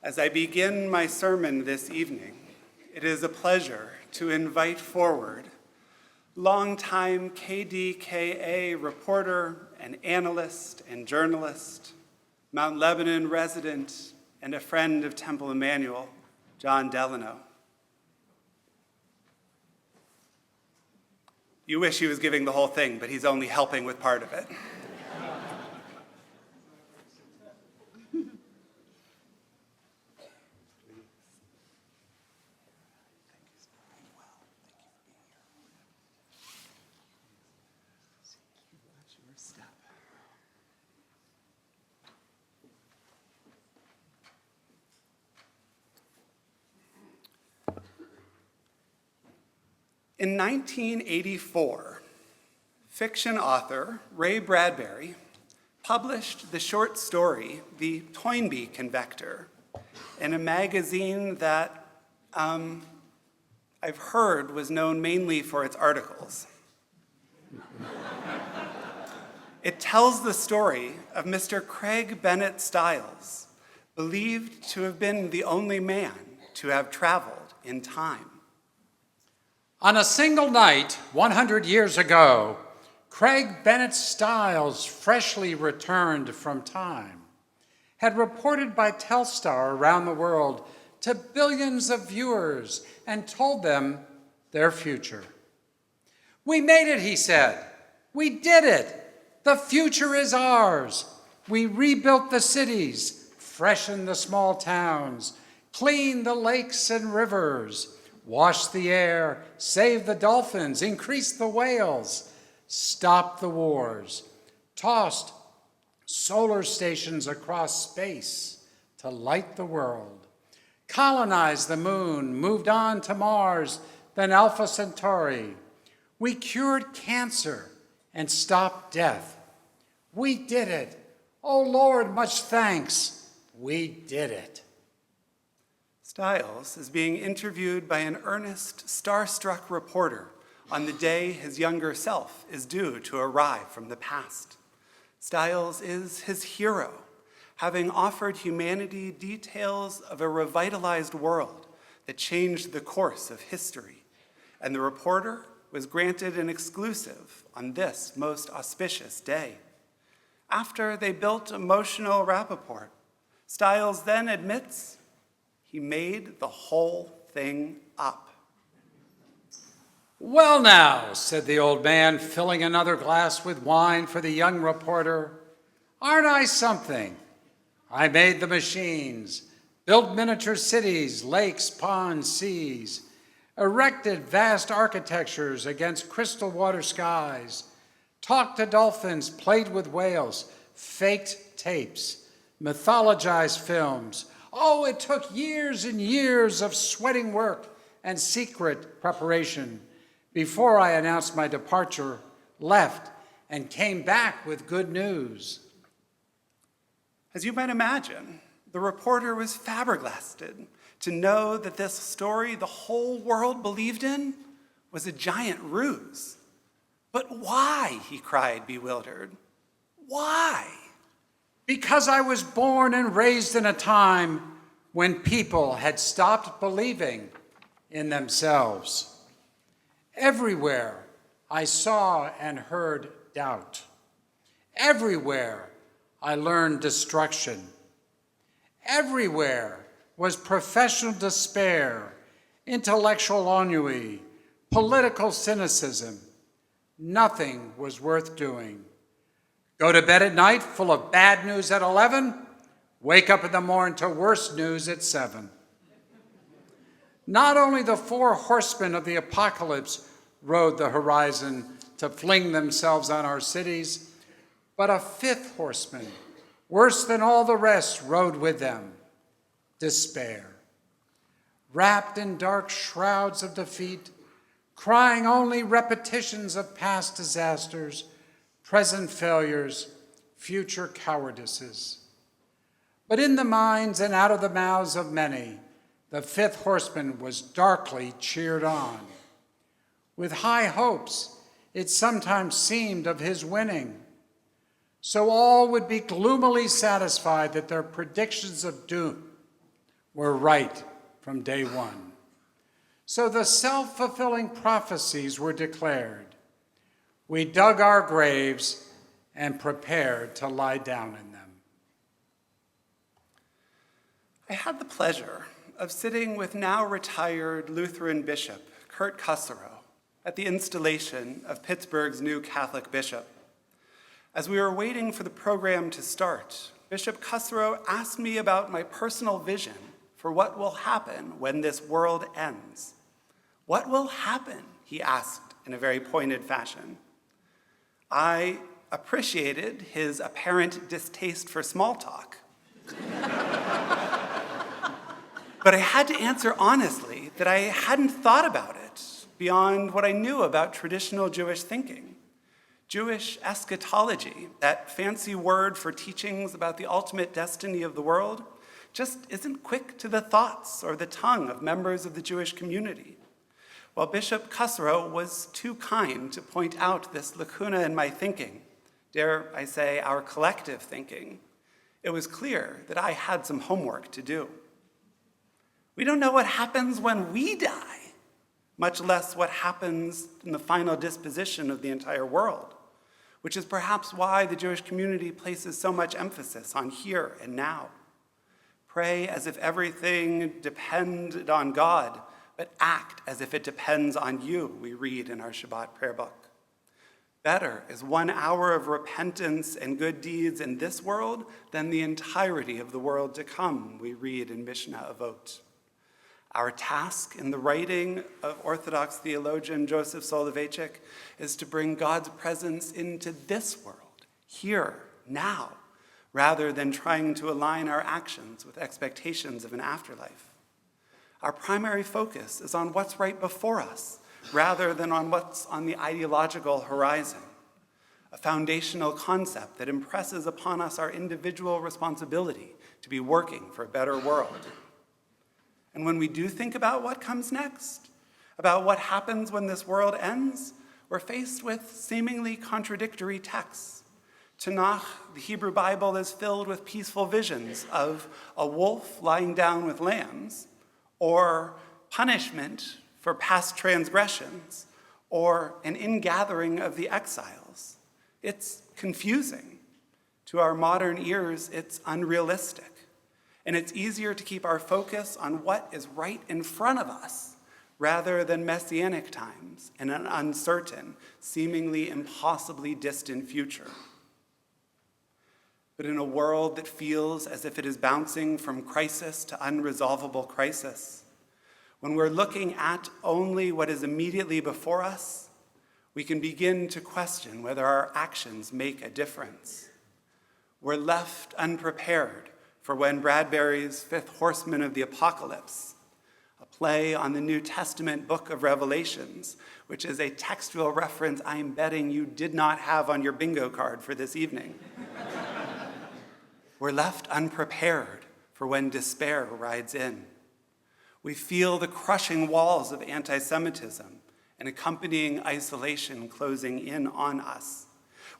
As I begin my sermon this evening, it is a pleasure to invite forward longtime KDKA reporter and analyst and journalist, Mount Lebanon resident, and a friend of Temple Emmanuel, John Delano. You wish he was giving the whole thing, but he's only helping with part of it. In 1984, fiction author Ray Bradbury published the short story, The Toynbee Convector, in a magazine that I've heard was known mainly for its articles. It tells the story of Mr. Craig Bennett Stiles, believed to have been the only man to have traveled in time. On a single night, 100 years ago, Craig Bennett Stiles, freshly returned from time, had reported by Telstar around the world to billions of viewers and told them their future. "We made it," he said. "We did it. The future is ours. We rebuilt the cities, freshened the small towns, cleaned the lakes and rivers, washed the air, saved the dolphins, increased the whales, stopped the wars, tossed solar stations across space to light the world, colonized the moon, moved on to Mars, then Alpha Centauri. We cured cancer and stopped death. We did it. Oh Lord, much thanks. We did it." Stiles is being interviewed by an earnest, starstruck reporter on the day his younger self is due to arrive from the past. Stiles is his hero, having offered humanity details of a revitalized world that changed the course of history, and the reporter was granted an exclusive on this most auspicious day. After they built emotional rapport, Stiles then admits he made the whole thing up. "Well now," said the old man, filling another glass with wine for the young reporter, "aren't I something? I made the machines, built miniature cities, lakes, ponds, seas, erected vast architectures against crystal water skies, talked to dolphins, played with whales, faked tapes, mythologized films. Oh, it took years and years of sweating work and secret preparation before I announced my departure, left, and came back with good news." As you might imagine, the reporter was flabbergasted to know that this story the whole world believed in was a giant ruse. "But why?" he cried, bewildered. "Why?" "Because I was born and raised in a time when people had stopped believing in themselves. Everywhere I saw and heard doubt. Everywhere I learned destruction. Everywhere was professional despair, intellectual ennui, political cynicism. Nothing was worth doing. Go to bed at night full of bad news at 11, wake up in the morning to worse news at 7. Not only the 4 horsemen of the apocalypse rode the horizon to fling themselves on our cities, but a 5th horseman, worse than all the rest, rode with them, despair. Wrapped in dark shrouds of defeat, crying only repetitions of past disasters, present failures, future cowardices. But in the minds and out of the mouths of many, the 5th horseman was darkly cheered on. With high hopes, it sometimes seemed of his winning. So all would be gloomily satisfied that their predictions of doom were right from day one. So the self-fulfilling prophecies were declared. We dug our graves and prepared to lie down in them. I had the pleasure of sitting with now retired Lutheran Bishop Kurt Kusserow at the installation of Pittsburgh's new Catholic bishop. As we were waiting for the program to start, Bishop Kusserow asked me about my personal vision for what will happen when this world ends. What will happen? He asked in a very pointed fashion. I appreciated his apparent distaste for small talk. But I had to answer honestly that I hadn't thought about it beyond what I knew about traditional Jewish thinking. Jewish eschatology, that fancy word for teachings about the ultimate destiny of the world, just isn't quick to the thoughts or the tongue of members of the Jewish community. While Bishop Kusserow was too kind to point out this lacuna in my thinking, dare I say our collective thinking, it was clear that I had some homework to do. We don't know what happens when we die, much less what happens in the final disposition of the entire world, which is perhaps why the Jewish community places so much emphasis on here and now. Pray as if everything depended on God, but act as if it depends on you, we read in our Shabbat prayer book. Better is 1 hour of repentance and good deeds in this world than the entirety of the world to come, we read in Mishnah Avot. Our task in the writing of Orthodox theologian Joseph Soloveitchik is to bring God's presence into this world, here, now, rather than trying to align our actions with expectations of an afterlife. Our primary focus is on what's right before us, rather than on what's on the ideological horizon, a foundational concept that impresses upon us our individual responsibility to be working for a better world. And when we do think about what comes next, about what happens when this world ends, we're faced with seemingly contradictory texts. Tanakh, the Hebrew Bible, is filled with peaceful visions of a wolf lying down with lambs, or punishment for past transgressions, or an ingathering of the exiles. It's confusing. To our modern ears, it's unrealistic. And it's easier to keep our focus on what is right in front of us rather than messianic times and an uncertain, seemingly impossibly distant future. But in a world that feels as if it is bouncing from crisis to unresolvable crisis, when we're looking at only what is immediately before us, we can begin to question whether our actions make a difference. We're left unprepared for when Bradbury's Fifth Horseman of the Apocalypse, a play on the New Testament book of Revelations, which is a textual reference I'm betting you did not have on your bingo card for this evening. We're left unprepared for when despair rides in. We feel the crushing walls of anti-Semitism and accompanying isolation closing in on us.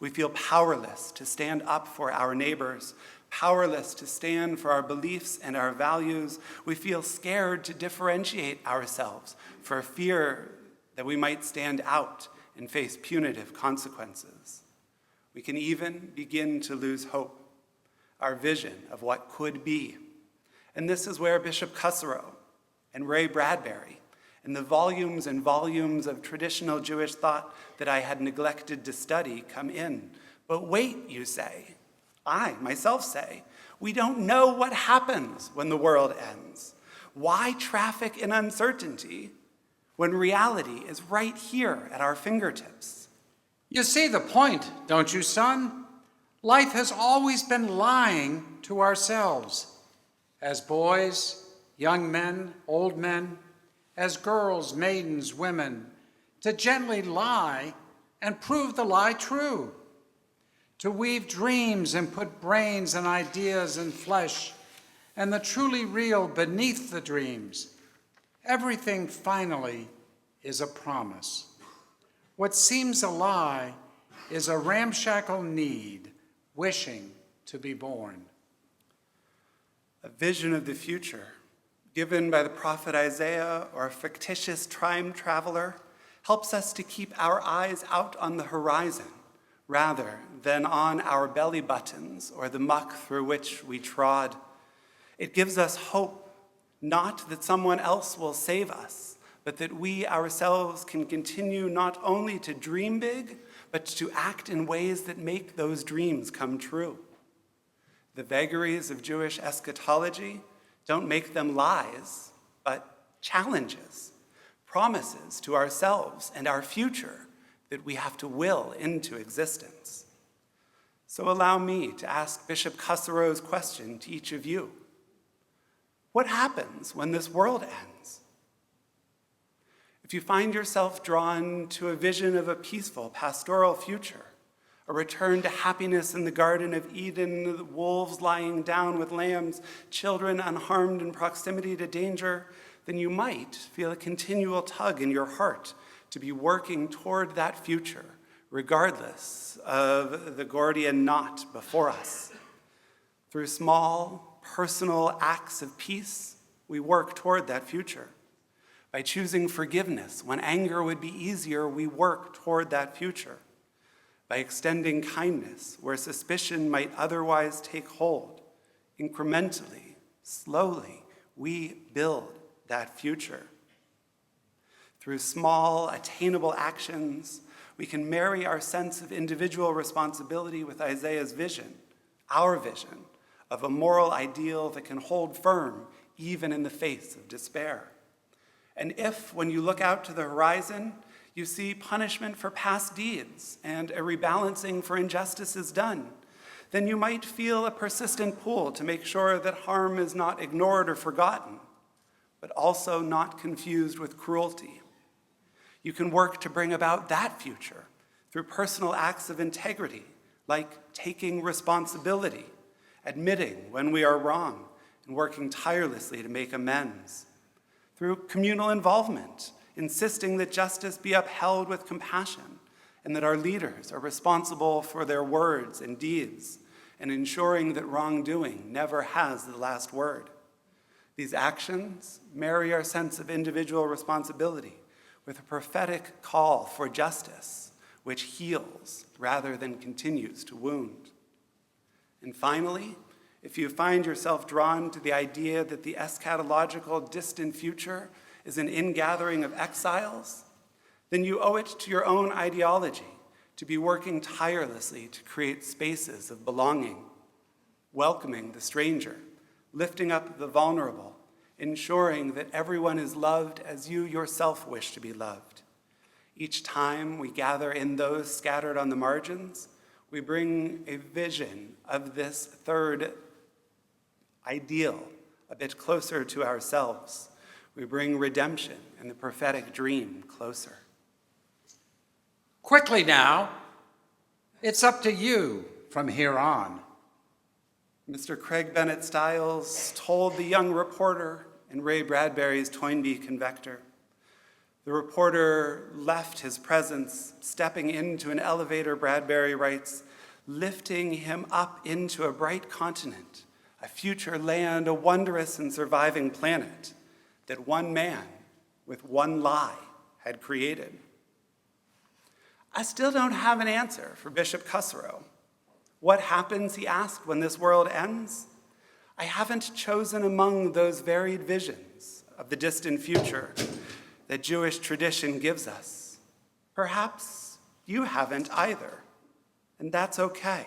We feel powerless to stand up for our neighbors, powerless to stand for our beliefs and our values. We feel scared to differentiate ourselves for fear that we might stand out and face punitive consequences. We can even begin to lose hope, our vision of what could be. And this is where Bishop Kusserow and Ray Bradbury and the volumes and volumes of traditional Jewish thought that I had neglected to study come in. But wait, you say, I myself say, we don't know what happens when the world ends. Why traffic in uncertainty when reality is right here at our fingertips? You see the point, don't you, son? Life has always been lying to ourselves. As boys, young men, old men, as girls, maidens, women, to gently lie and prove the lie true. To weave dreams and put brains and ideas and flesh and the truly real beneath the dreams. Everything finally is a promise. What seems a lie is a ramshackle need wishing to be born. A vision of the future given by the prophet Isaiah or a fictitious time traveler, helps us to keep our eyes out on the horizon rather than on our belly buttons or the muck through which we trod. It gives us hope, not that someone else will save us, but that we ourselves can continue not only to dream big, but to act in ways that make those dreams come true. The vagaries of Jewish eschatology don't make them lies, but challenges, promises to ourselves and our future that we have to will into existence. So allow me to ask Bishop Cussero's question to each of you. What happens when this world ends? If you find yourself drawn to a vision of a peaceful pastoral future, a return to happiness in the Garden of Eden, wolves lying down with lambs, children unharmed in proximity to danger, then you might feel a continual tug in your heart to be working toward that future, regardless of the Gordian knot before us. Through small, personal acts of peace, we work toward that future. By choosing forgiveness when anger would be easier, we work toward that future. By extending kindness where suspicion might otherwise take hold, incrementally, slowly, we build that future. Through small, attainable actions, we can marry our sense of individual responsibility with Isaiah's vision, our vision, of a moral ideal that can hold firm even in the face of despair. And if, when you look out to the horizon, you see punishment for past deeds and a rebalancing for injustices done, then you might feel a persistent pull to make sure that harm is not ignored or forgotten, but also not confused with cruelty. You can work to bring about that future through personal acts of integrity, like taking responsibility, admitting when we are wrong, and working tirelessly to make amends. Through communal involvement, insisting that justice be upheld with compassion and that our leaders are responsible for their words and deeds, and ensuring that wrongdoing never has the last word. These actions marry our sense of individual responsibility with a prophetic call for justice, which heals rather than continues to wound. And finally, if you find yourself drawn to the idea that the eschatological distant future is an ingathering of exiles, then you owe it to your own ideology to be working tirelessly to create spaces of belonging, welcoming the stranger, lifting up the vulnerable, ensuring that everyone is loved as you yourself wish to be loved. Each time we gather in those scattered on the margins, we bring a vision of this third ideal a bit closer to ourselves. We bring redemption and the prophetic dream closer. Quickly now, it's up to you from here on. Mr. Craig Bennett Stiles told the young reporter in Ray Bradbury's Toynbee Convector. The reporter left his presence, stepping into an elevator, Bradbury writes, lifting him up into a bright continent, a future land, a wondrous and surviving planet that one man with one lie had created. I still don't have an answer for Bishop Cussero. What happens, he asked, when this world ends? I haven't chosen among those varied visions of the distant future that Jewish tradition gives us. Perhaps you haven't either, and that's okay.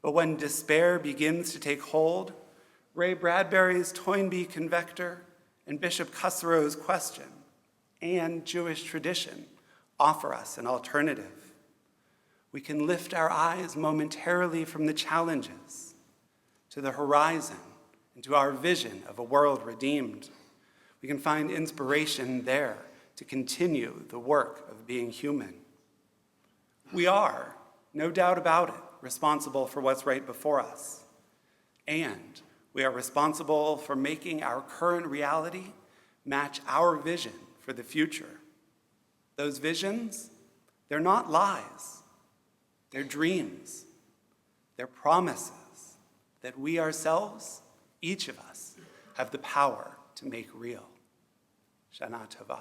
But when despair begins to take hold, Ray Bradbury's Toynbee Convector and Bishop Cussero's question and Jewish tradition offer us an alternative. We can lift our eyes momentarily from the challenges to the horizon and to our vision of a world redeemed. We can find inspiration there to continue the work of being human. We are, no doubt about it, responsible for what's right before us. And we are responsible for making our current reality match our vision for the future. Those visions, they're not lies. They're dreams. They're promises that we ourselves, each of us, have the power to make real. Shana Tova.